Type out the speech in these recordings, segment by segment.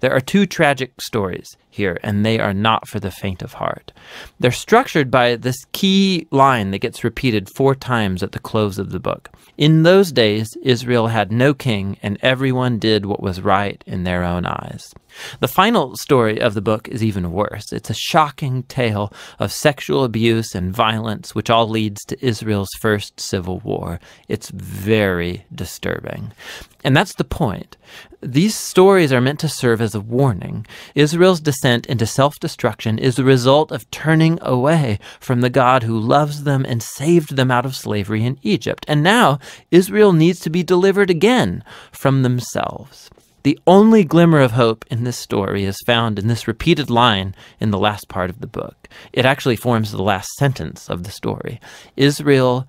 There are two tragic stories here, and they are not for the faint of heart. They're structured by this key line that gets repeated 4 times at the close of the book. In those days, Israel had no king, and everyone did what was right in their own eyes. The final story of the book is even worse. It's a shocking tale of sexual abuse and violence, which all leads to Israel's first civil war. It's very disturbing. And that's the point. These stories are meant to serve as a warning. Israel's descent into self-destruction is the result of turning away from the God who loves them and saved them out of slavery in Egypt. And now Israel needs to be delivered again from themselves. The only glimmer of hope in this story is found in this repeated line in the last part of the book. It actually forms the last sentence of the story. Israel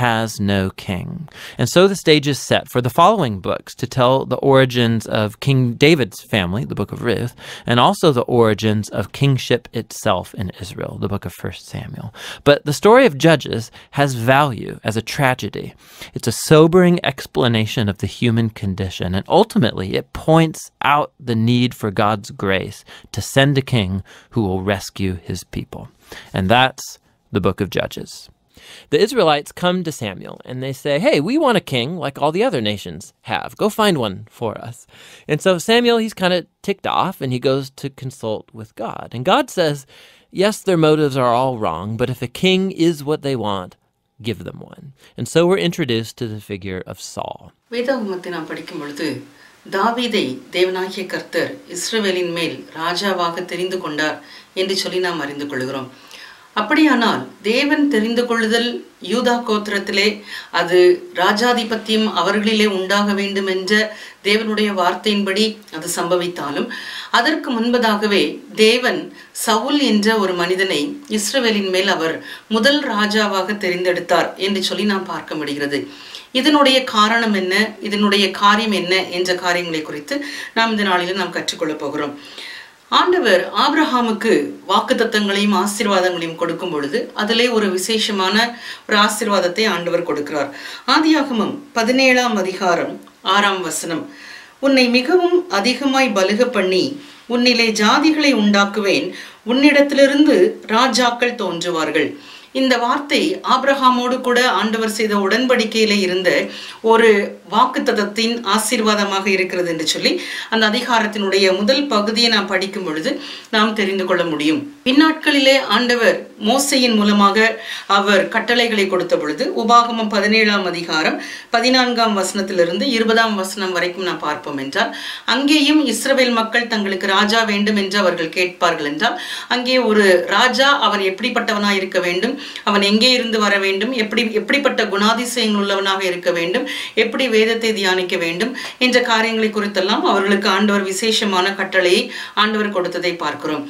has no king. And so the stage is set for the following books to tell the origins of King David's family, the book of Ruth, and also the origins of kingship itself in Israel, the book of 1 Samuel. But the story of Judges has value as a tragedy. It's a sobering explanation of the human condition, and ultimately it points out the need for God's grace to send a king who will rescue his people. And that's the book of Judges. The Israelites come to Samuel and they say, hey, we want a king like all the other nations have. Go find one for us. And so Samuel, he's kind of ticked off and he goes to consult with God. And God says, yes, their motives are all wrong, but if a king is what they want, give them one. And so we're introduced to the figure of Saul. தாவீதை தேவனாகிய கர்த்தர் இஸ்ரவேலின் மேல் ராஜாவாக தெரிந்து கொண்டார் என்று சொல்லி நாம் அறிந்து கொள்கிறோம். அப்படியானால் தேவன் தெரிந்து கொள்ளுதல் யூதா கோத்திரத்திலே அது ராஜாதிபத்தியம் அவர்களிலே உண்டாக வேண்டும் என்ற தேவனுடைய வார்த்தையின்படி அது சம்பவித்தாலும் அதற்கு முன்பதாகவே தேவன் சவுல் என்ற ஒரு மனிதனை இஸ்ரவேலின் மேல் அவர் முதல் ராஜாவாக தெரிந்தெடுத்தார் என்று சொல்லி நாம் பார்க்க முடிகிறது. இதனுடைய காரணம் என்ன, இதனுடைய காரியம் என்ன என்ற காரியங்களை குறித்து நாம் இந்த நாளில் நாம் கற்றுக்கொள்ளப் போகிறோம். ஆண்டவர் ஆபிரகாமுக்கு வாக்குத்தத்தங்களையும் ஆசீர்வாதங்களையும் கொடுக்கும் பொழுது அதிலே ஒரு விசேஷமான ஒரு ஆசீர்வாதத்தை ஆண்டவர் கொடுக்கிறார். ஆதியாகமம் 17ஆம் அதிகாரம் 6ஆம் வசனம், உன்னை மிகவும் அதிகமாய் பலுக பண்ணி உன்னிலே ஜாதிகளை உண்டாக்குவேன், உன்னிடத்திலிருந்து ராஜாக்கள் தோன்றுவார்கள். இந்த வார்த்தை ஆபிரகாமோடு கூட ஆண்டவர் செய்த உடன்படிக்கையிலே இருந்த ஒரு வாக்குத்தத்தத்தின் ஆசீர்வாதமாக இருக்கிறது என்று சொல்லி அந்த அதிகாரத்தினுடைய முதல் பகுதியை நாம் படிக்கும் பொழுது நாம் தெரிந்து கொள்ள முடியும். பின்னாட்களிலே ஆண்டவர் மோசேயின் மூலமாக அவர் கட்டளைகளை கொடுத்த பொழுது உபாகமம் 17ஆம் அதிகாரம் 14ஆம் வசனத்திலிருந்து 20ஆம் வசனம் வரைக்கும் நாம் பார்ப்போம் என்றால் அங்கேயும் இஸ்ரவேல் மக்கள் தங்களுக்கு ராஜா வேண்டும் என்று அவர்கள் கேட்பார்கள் என்றால் அங்கே ஒரு ராஜா அவன் எப்படிப்பட்டவனாக இருக்க வேண்டும், அவன் எங்கே இருந்து வர வேண்டும், எப்படிப்பட்ட குணாதிசயங்கள் உள்ளவனாக இருக்க வேண்டும், எப்படி வேதத்தை தியானிக்க வேண்டும் என்ற காரியங்களை குறித்தெல்லாம் அவர்களுக்கு ஆண்டவர் விசேஷமான கட்டளையை ஆண்டவர் கொடுத்ததை பார்க்கிறோம்.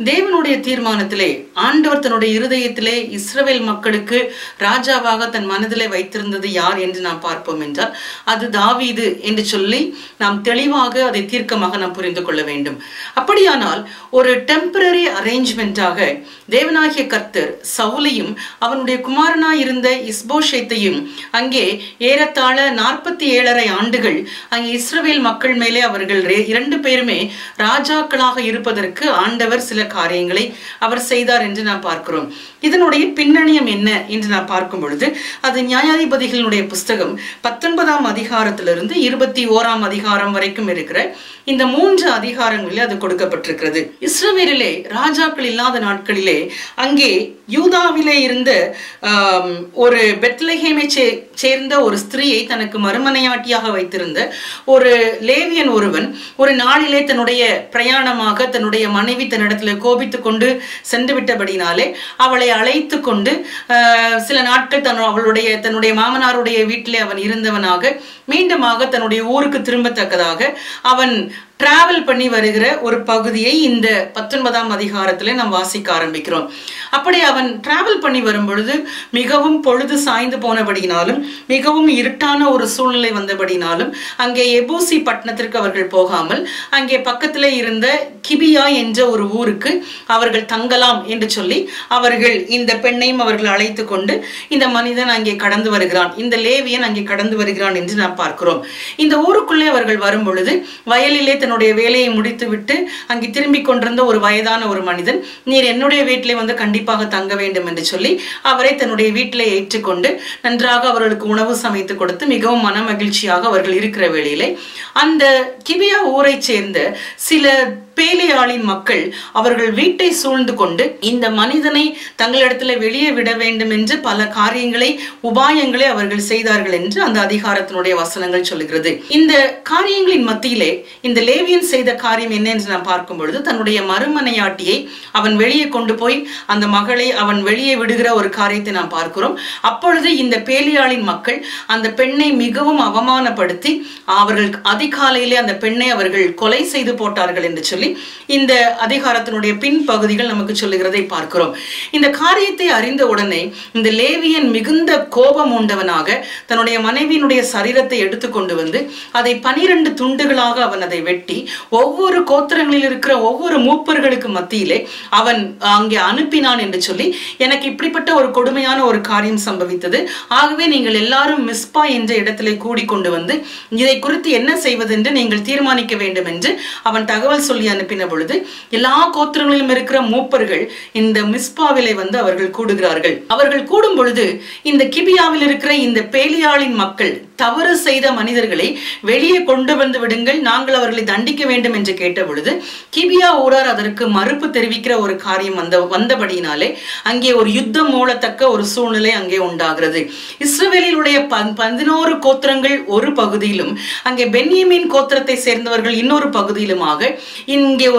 தேவனுடைய தீர்மானத்திலே ஆண்டவர் தன்னுடைய இருதயத்திலே இஸ்ரவேல் மக்களுக்கு ராஜாவாக தன் மனதிலே வைத்திருந்தது யார் என்று நாம் பார்ப்போம் என்றால் அது தாவீது என்று சொல்லி நாம் தெளிவாக அதை தீர்க்கமாக நாம் புரிந்து கொள்ள வேண்டும். அப்படியானால் ஒரு டெம்பரரி அரேஞ்ச்மெண்டாக தேவனாகிய கர்த்தர் சவுலையும் அவனுடைய குமாரனாய் இருந்த இஸ்போஷேத்தையும் அங்கே ஏறத்தாழ 47.5 ஆண்டுகள் அங்கே இஸ்ரவேல் மக்கள் மேலே அவர்கள் 2 பேருமே ராஜாக்களாக இருப்பதற்கு ஆண்டவர் சில காரியங்களை அவர் செய்தார் என்று நாம் பார்க்கிறோம். இதனுடைய பின்னணியம் என்ன என்று நாம் பார்க்கும் பொழுது அது நியாயாதிபதிகளுடைய புஸ்தகம் 19ஆம் அதிகாரத்திலிருந்து 21ஆம் அதிகாரம் வரைக்கும் இருக்கிற இந்த 3 அதிகாரங்களில் அது கொடுக்கப்பட்டிருக்கிறது. இஸ்ரவேலிலே ராஜாக்கள் இல்லாத நாட்களிலே அங்கே யூதாவிலே இருந்த ஒரு பெத்லெஹேமை சேர்ந்த ஒரு ஸ்திரீயை தனக்கு மறுமனையாட்டியாக வைத்திருந்த ஒரு லேவியன் ஒருவன் ஒரு நாளிலே தன்னுடைய பிரயாணமாக தன்னுடைய மனைவி தன்னிடத்தில் கோபித்துக் கொண்டு சென்று விட்டபடினாலே அவளை அழைத்து கொண்டு சில நாட்கள் தன்னுடைய மாமனாருடைய வீட்டிலே அவன் இருந்தவனாக மீண்டுமாக தன்னுடைய ஊருக்கு திரும்பத்தக்கதாக அவன் டிராவல் பண்ணி வருகிற ஒரு பகுதியை இந்த 19ஆம் அதிகாரத்துல நாம் வாசிக்க ஆரம்பிக்கிறோம். அப்படி அவன் டிராவல் பண்ணி வரும் பொழுது மிகவும் பொழுது சாய்ந்து போனபடினாலும் மிகவும் இருட்டான ஒரு சூழ்நிலை வந்தபடினாலும் அங்கே எபூசி பட்டணத்திற்கு அவர்கள் போகாமல் அங்கே பக்கத்திலே இருந்த கிபியா என்ற ஒரு ஊருக்கு அவர்கள் தங்கலாம் என்று சொல்லி அவர்கள் இந்த பெண்ணையும் அவர்கள் அழைத்து கொண்டு இந்த மனிதன் அங்கே கடந்து வருகிறான், இந்த லேவியன் அங்கே கடந்து வருகிறான் என்று நாம் பார்க்கிறோம். இந்த ஊருக்குள்ளே அவர்கள் வரும் பொழுது வயலிலே தன்னுடைய தன்னுடைய வேலையை முடித்து விட்டு அங்கே திரும்பி கொண்டிருந்த ஒரு வயதான ஒரு மனிதன், நீர் என்னுடைய வீட்டிலே வந்து கண்டிப்பாக தங்க வேண்டும் என்று சொல்லி அவரை தன்னுடைய வீட்டிலே ஏற்றுக்கொண்டு நன்றாக அவர்களுக்கு உணவு சமைத்து கொடுத்து மிகவும் மன மகிழ்ச்சியாக அவர்கள் இருக்கிற வேளையிலே அந்த கிபியா ஊரை சேர்ந்த சில பேலியாளின் மக்கள் அவர்கள் வீட்டை சூழ்ந்து கொண்டு இந்த மனிதனை தங்களிடத்துல வெளியே விட வேண்டும் என்று பல காரியங்களை உபாயங்களை அவர்கள் செய்தார்கள் என்று அந்த அதிகாரத்தினுடைய வசனங்கள் சொல்லுகிறது. இந்த காரியங்களின் மத்தியிலே இந்த லேவியன் செய்த காரியம் என்ன என்று நாம் பார்க்கும் பொழுது, தன்னுடைய மறுமனையாட்டியை அவன் வெளியே கொண்டு போய் அந்த மகளை அவன் வெளியே விடுகிற ஒரு காரியத்தை நாம் பார்க்கிறோம். அப்பொழுது இந்த பேலியாளின் மக்கள் அந்த பெண்ணை மிகவும் அவமானப்படுத்தி அவர்கள் அதிகாலையிலே அந்த பெண்ணை அவர்கள் கொலை செய்து போட்டார்கள் என்று சொல்லி இந்த அதிகாரத்தினுடைய பின்பகுதிகள் நமக்கு சொல்லுகிறதை பார்க்கிறோம். இந்த காரியத்தை அறிந்த உடனே இந்த லேவியன் மிகுந்த கோபம் உண்டவனாக தன்னுடைய மனைவியினுடைய சரீரத்தை எடுத்துக்கொண்டு வந்து அதை 12 துண்டுகளாக அவன் அதை வெட்டி ஒவ்வொரு கோத்திரங்களில் இருக்கிற ஒவ்வொரு மூப்பர்களுக்கு மத்தியிலே அவன் அங்கே அனுப்பினான் என்று சொல்லி, எனக்கு இப்படிப்பட்ட ஒரு கொடுமையான ஒரு காரியம் சம்பவித்தது, ஆகவே நீங்கள் எல்லாரும் மிஸ்பா என்ற இடத்திலே கூடிக்கொண்டு வந்து இதை குறித்து என்ன செய்வது என்று நீங்கள் தீர்மானிக்க வேண்டும் என்று அவன் தகவல் சொல்லி அனுப்பின பொழுது எல்லா கோத்திரங்களிலும் இருக்கிற மூப்பர்கள் இந்த மிஸ்பாவிலே வந்து அவர்கள் கூடுகிறார்கள். அவர்கள் கூடும் பொழுது இந்த கிபியாவில் இருக்கிற இந்த பேலியாளின் மக்கள் தவறு செய்த மனிதர்களை வெளியே கொண்டு வந்து விடுங்கள், நாங்கள் அவர்களை தண்டிக்க வேண்டும் என்று கேட்ட பொழுது கிபியா ஊரார் அதற்கு மறுப்பு தெரிவிக்கிற ஒரு காரியம் வந்தபடியினாலே அங்கே ஒரு யுத்தம் மூலத்தக்க ஒரு சூழ்நிலை அங்கே உண்டாகிறது. இஸ்ரவேலிலுடைய 11 கோத்திரங்கள் ஒரு பகுதியிலும் அங்கே பென்யமீன் கோத்திரத்தை சேர்ந்தவர்கள் இன்னொரு பகுதியிலுமாக இங்கே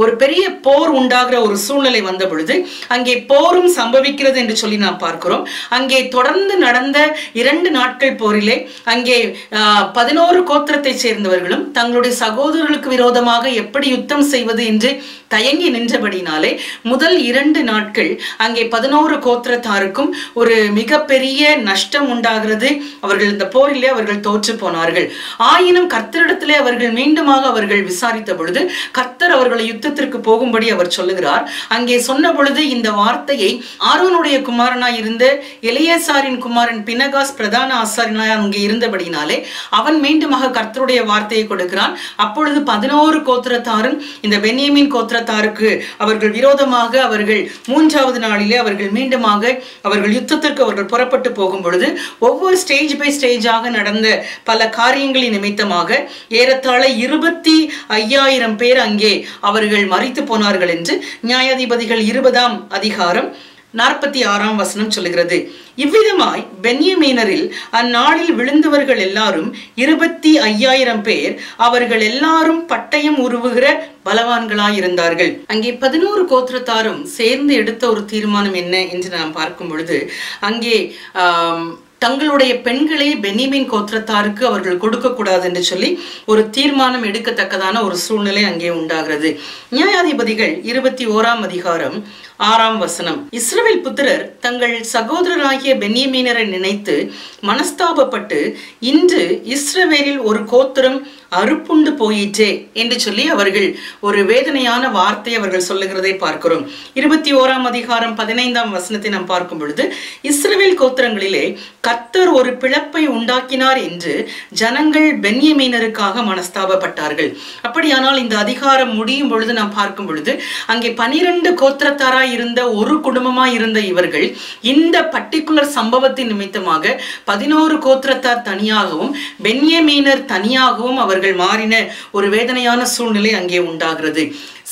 ஒரு பெரிய போர் உண்டாகிற ஒரு சூழ்நிலை வந்த பொழுது அங்கே போரும் சம்பவிக்கிறது என்று சொல்லி நாம் பார்க்கிறோம். அங்கே தொடர்ந்து நடந்த 2 நாட்கள் போரிலே அங்கே 11 கோத்திரத்தை சேர்ந்தவர்களும் தங்களுடைய சகோதரர்களுக்கு விரோதமாக எப்படி யுத்தம் செய்வது என்று தயங்கி நின்றபடினாலே முதல் 2 நாட்கள் அங்கே 11 கோத்திரத்தாருக்கும் ஒரு மிகப்பெரிய நஷ்டம் உண்டாகிறது. அவர்கள் இந்த போரிலே அவர்கள் தோற்று போனார்கள். ஆயினும் கர்த்தரிடத்திலே அவர்கள் மீண்டுமாக அவர்கள் விசாரித்த பொழுது கர்த்தர் அவர்களை யுத்தத்திற்கு போகும்படி அவர் சொல்லுகிறார். அங்கே சொன்ன பொழுது இந்த வார்த்தையை ஆரோனுடைய குமாரனாய் இருந்த எலியாசாரின் குமாரன் பினகாஸ் பிரதான ஆசாரியனாய் அங்கே இருந்தபடினாலே அவன் மீண்டுமாக கர்த்தருடைய வார்த்தையை கொடுக்கிறான். அப்பொழுது 11 கோத்திரத்தாரும் இந்த பென்யமீன் கோத்திரத்தாருக்கு அவர்கள் விரோதமாக அவர்கள் 3வது நாளிலே அவர்கள் மீண்டுமாக அவர்கள் யுத்தத்திற்கு அவர்கள் புறப்பட்டு போகும் பொழுது ஒவ்வொரு ஸ்டேஜ் பை ஸ்டேஜாக நடந்த பல காரியங்களின் நிமித்தமாக ஏறத்தாழ 25,000 பேர் அங்கே அவர்கள் மரித்து போனார்கள் என்று நியாயாதிபதிகள் 20ஆம் அதிகாரம் 46ஆம் வசனம் சொல்லுகிறது. இவ்விதமாய் பென்யமீனரில் அந்நாளில் விழுந்தவர்கள் எல்லாரும் 25,000 பேர். அவர்கள் எல்லாரும் பட்டயம் உருவுகிற பலவான்களாய் இருந்தார்கள். அங்கே 11 கோத்திரத்தாரும் சேர்ந்து எடுத்த ஒரு தீர்மானம் என்ன என்று நாம் பார்க்கும் பொழுது அங்கே தங்களுடைய பெண்களை பென்யமீன் கோத்திரத்தாருக்கு அவர்கள் கொடுக்க கூடாது என்று சொல்லி ஒரு தீர்மானம் எடுக்கத்தக்கதான ஒரு சூழ்நிலை அங்கே உண்டாகிறது. நியாயாதிபதிகள் 21ஆம் அதிகாரம் 6ஆம் வசனம், இஸ்ரவேல் புத்திரர் தங்கள் சகோதரராகிய பென்யமீனரை நினைத்து மனஸ்தாபப்பட்டு இன்று இஸ்ரவேலில் ஒரு கோத்திரம் அறுப்புண்டு போயிற்றே என்று சொல்லி அவர்கள் ஒரு வேதனையான வார்த்தை அவர்கள் சொல்லுகிறதை பார்க்கிறோம். 21ஆம் அதிகாரம் 15ஆம் வசனத்தை நாம் பார்க்கும் பொழுது இஸ்ரவேல் கோத்திரங்களிலே கர்த்தர் ஒரு பிளப்பை உண்டாக்கினார் என்று ஜனங்கள் பென்யமீனருக்காக மனஸ்தாபப்பட்டார்கள். அப்படியானால் இந்த அதிகாரம் முடியும் பொழுது நாம் பார்க்கும் பொழுது அங்கே 12 கோத்திரத்தாராய் இருந்த ஒரு குடும்பமாய் இருந்த இவர்கள் இந்த பர்டிகுலர் சம்பவத்தின் நிமித்தமாக 11 கோத்திரத்தார் தனியாகவும் பென்யமீனர் தனியாகவும் அவர்கள் மாறின ஒரு வேதனையான சூழ்நிலை அங்கே உண்டாகிறது.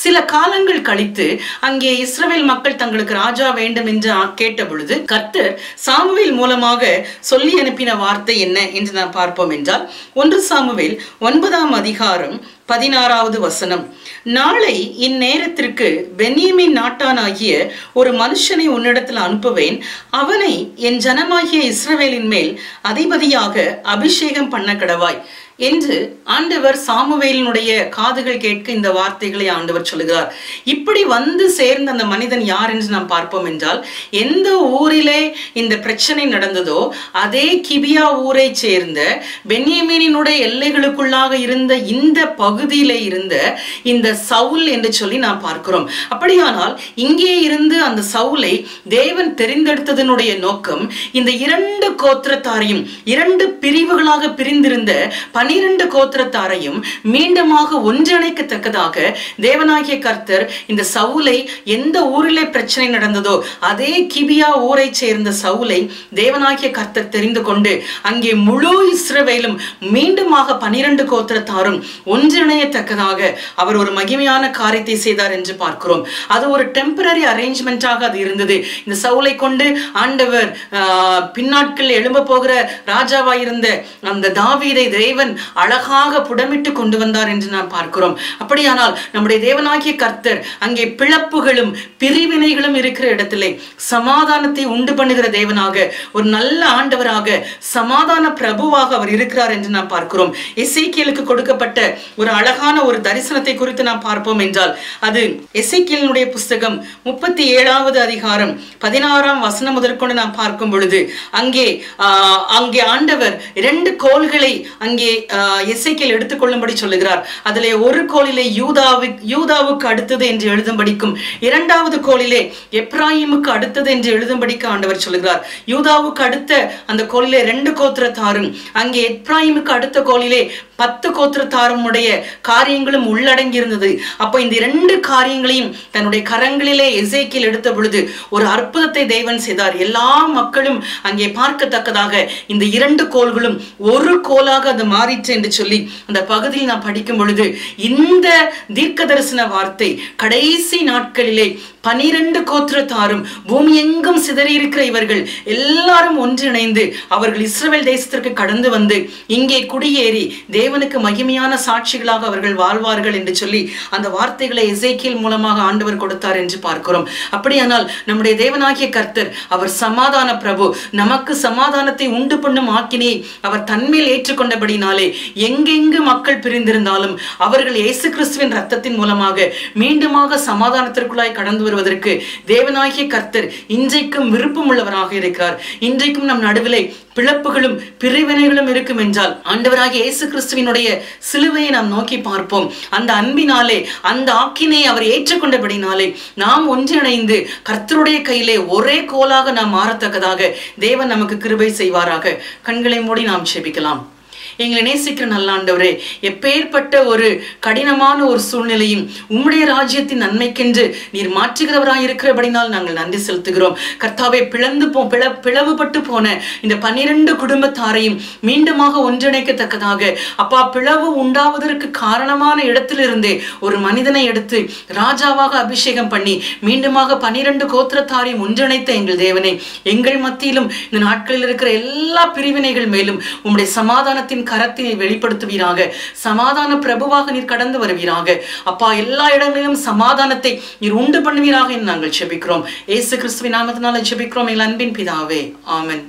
சில காலங்கள் கழித்து அங்கே இஸ்ரவேல் மக்கள் தங்களுக்கு ராஜா வேண்டும் என்று கேட்ட பொழுது கர்த்தர் சாமுவேல் மூலமாக சொல்லி அனுப்பின வார்த்தை என்ன என்று நாம் பார்ப்போம் என்றால் 1 சாமுவேல் 9ஆம் அதிகாரம் 16வது வசனம், நாளை இந்நேரத்திற்கு பென்யமீன் நாட்டானாகிய ஒரு மனுஷனை உன்னிடத்தில் அனுப்புவேன், அவனை என் ஜனமாகிய இஸ்ரவேலின் மேல் அதிபதியாக அபிஷேகம் பண்ண கடவாய் என்று ஆண்டவர் சாமுவேலினுடைய காதுகள் கேட்க இந்த வார்த்தைகளை ஆண்டவர் சொல்லுகிறார். இப்படி வந்து சேர்ந்த அந்த மனிதன் யார் என்று நாம் பார்ப்போம் என்றால் எந்த ஊரிலே இந்த பிரச்சனை நடந்ததோ அதே கிபியா ஊரை சேர்ந்த பென்யமீனினுடைய எல்லைகளுக்குள்ளாக இருந்த இந்த பகுதியிலே இருந்த இந்த சவுல் என்று சொல்லி நாம் பார்க்கிறோம். அப்படியானால் இங்கே இருந்து அந்த சவுலை தேவன் தெரிந்தெடுத்ததனுடைய நோக்கம் இந்த 2 கோத்திரத்தாரையும் 2 பிரிவுகளாக பிரிந்திருந்த 12 கோத்திரத்தாரையும் மீண்டுமாக ஒன்றிணைக்கத்தக்கதாக தேவனாகிய கர்த்தர் இந்த சவுலை, எந்த ஊரிலே பிரச்சனை நடந்ததோ அதே கிபியா ஊரை சேர்ந்த சவுலை தேவனாகிய கர்த்தர் தெரிந்து கொண்டு அங்கே முழு இஸ்ரவேலும் மீண்டுமாக 12 கோத்திரத்தாரும் ஒன்றிணையத்தக்கதாக அவர் ஒரு மகிமையான காரியத்தை செய்தார் என்று பார்க்கிறோம். அது ஒரு டெம்பரரி அரேஞ்ச்மெண்டாக அது இருந்தது. இந்த சவுலை கொண்டு ஆண்டவர் பின்னாட்கள் எழும்ப போகிற ராஜாவாயிருந்த அந்த தாவீதை தேவன் அழகாக புடமிட்டு கொண்டு வந்தார் என்று நாம் பார்க்கிறோம். அப்படியானால் நம்முடைய தேவனாகிய கர்த்தர் அங்கே பிளப்புகளும் பிரிவினைகளும் இருக்கிற இடத்திலே சமாதானத்தை உண்டு பண்ணுகிற தேவனாக, ஒரு நல்ல ஆண்டவராக, சமாதான பிரபுவாக அவர் இருக்கிறார் என்று நாம் பார்க்கிறோம். எசேக்கியேலுக்கு கொடுக்கப்பட்ட ஒரு அழகான ஒரு தரிசனத்தை குறித்து நாம் பார்ப்போம் என்றால் அது எசேக்கியேலினுடைய புஸ்தகம் 37வது அதிகாரம் 16ஆம் வசனம் முதற்கொண்டு நாம் பார்க்கும் பொழுது அங்கே ஆண்டவர் 2 கோல்களை அங்கே எசேக்கியேல் எடுத்துக்கொள்ளும்படி சொல்லுகிறார். அதிலே ஒரு கோலிலே யூதாவுக்கு அடுத்தது என்று எழுதும்படிக்கும், 2வது கோலிலே எப்ராயிமுக்கு அடுத்தது என்று எழுதும்படிக்கு ஆண்டவர் சொல்லுகிறார். யூதாவுக்கு அடுத்த அந்த கோலிலே 2 கோத்திரத்தாரும், அங்கே எப்ராயிமுக்கு அடுத்த கோலிலே 10 கோத்திரத்தாருடைய காரியங்களும் உள்ளடங்கி இருந்தது. அப்போ இந்த 2 காரியங்களையும் தன்னுடைய கரங்களிலே எசேக்கியேல் எடுத்த பொழுது ஒரு அற்புதத்தை தேவன் செய்தார். எல்லா மக்களும் அங்கே பார்க்கத்தக்கதாக இந்த 2 கோல்களும் ஒரு கோலாக அது மாறிற்று என்று சொல்லி அந்த பகுதியில் நான் படிக்கும் பொழுது இந்த தீர்க்க தரிசன வார்த்தை கடைசி நாட்களிலே 12 கோத்திரத்தாரும் பூமி எங்கும் சிதறி இருக்கிற இவர்கள் எல்லாரும் ஒன்றிணைந்து அவர்கள் இஸ்ரவேல் தேசத்திற்கு கடந்து வந்து இங்கே குடியேறி தேவனுக்கு மகிமையான சாட்சிகளாக அவர்கள் வாழ்வார்கள் என்று சொல்லி அந்த வார்த்தைகளை எசேக்கியேல் மூலமாக ஆண்டவர் கொடுத்தார் என்று பார்க்கிறோம். அப்படியானால் நம்முடைய தேவனாகிய கர்த்தர் அவர் சமாதான பிரபு, நமக்கு சமாதானத்தை உண்டு பண்ணும் ஆக்கினை அவர் தன்மேல் ஏற்றுக்கொண்டபடினாலே எங்கெங்கு மக்கள் பிரிந்திருந்தாலும் அவர்கள் இயேசு கிறிஸ்துவின் ரத்தத்தின் மூலமாக மீண்டுமாக சமாதானத்திற்குள்ளாய் கடந்து வருவதற்கு தேவனாகிய கர்த்தர் இன்றைக்கும் விருப்பம் உள்ளவராக இருக்கிறார். இன்றைக்கும் நம் நடுவிலே பிளப்புகளும் பிரிவினைகளும் இருக்கும் என்றால் ஆண்டவராகிய இயேசு கிறிஸ்துவினுடைய சிலுவையை நாம் நோக்கி பார்ப்போம். அந்த அன்பினாலே, அந்த ஆக்கினை அவர் ஏற்றுக்கொண்டபடினாலே நாம் ஒன்றிணைந்து கர்த்தருடைய கையிலே ஒரே கோலாக நாம் மாறத்தக்கதாக தேவன் நமக்கு கிருபை செய்வாராக. கண்களை மூடி நாம் ஜெபிக்கலாம். எங்களை நேசிக்கிற நல்ல ஆண்டவரே, எப்பேற்பட்ட ஒரு கடினமான ஒரு சூழ்நிலையும் உம்முடைய ராஜ்யத்தின் நன்மைக்கென்று நீர் மாற்றுகிறவராய் இருக்கிறபடினால் நாங்கள் நன்றி செலுத்துகிறோம். கர்த்தாவே, பிளவுபட்டு போன இந்த 12 குடும்பத்தாரையும் மீண்டுமாக ஒன்றிணைக்கத்தக்கதாக அப்பா, பிளவு உண்டாவதற்கு காரணமான இடத்திலிருந்தே ஒரு மனிதனை எடுத்து ராஜாவாக அபிஷேகம் பண்ணி மீண்டுமாக 12 கோத்திரத்தாரையும் ஒன்றிணைத்த எங்கள் தேவனை, எங்கள் மத்தியிலும் இந்த நாட்களில் இருக்கிற எல்லா பிரிவினைகள் மேலும் உம்முடைய சமாதானத்தின் கரத்தினை வெளிப்படுத்துவீராக. சமாதான பிரபுவாக நீர் கடந்து வருவீராக. அப்பா, எல்லா இடங்களிலும் சமாதானத்தை நீர் உண்டு பண்ணுவீராக என்று நாங்கள் ஜெபிக்கிறோம். இயேசு கிறிஸ்துவின் நாமத்தினால ஜெபிக்கிறோம் எங்கள் அன்பின் பிதாவே. ஆமென்.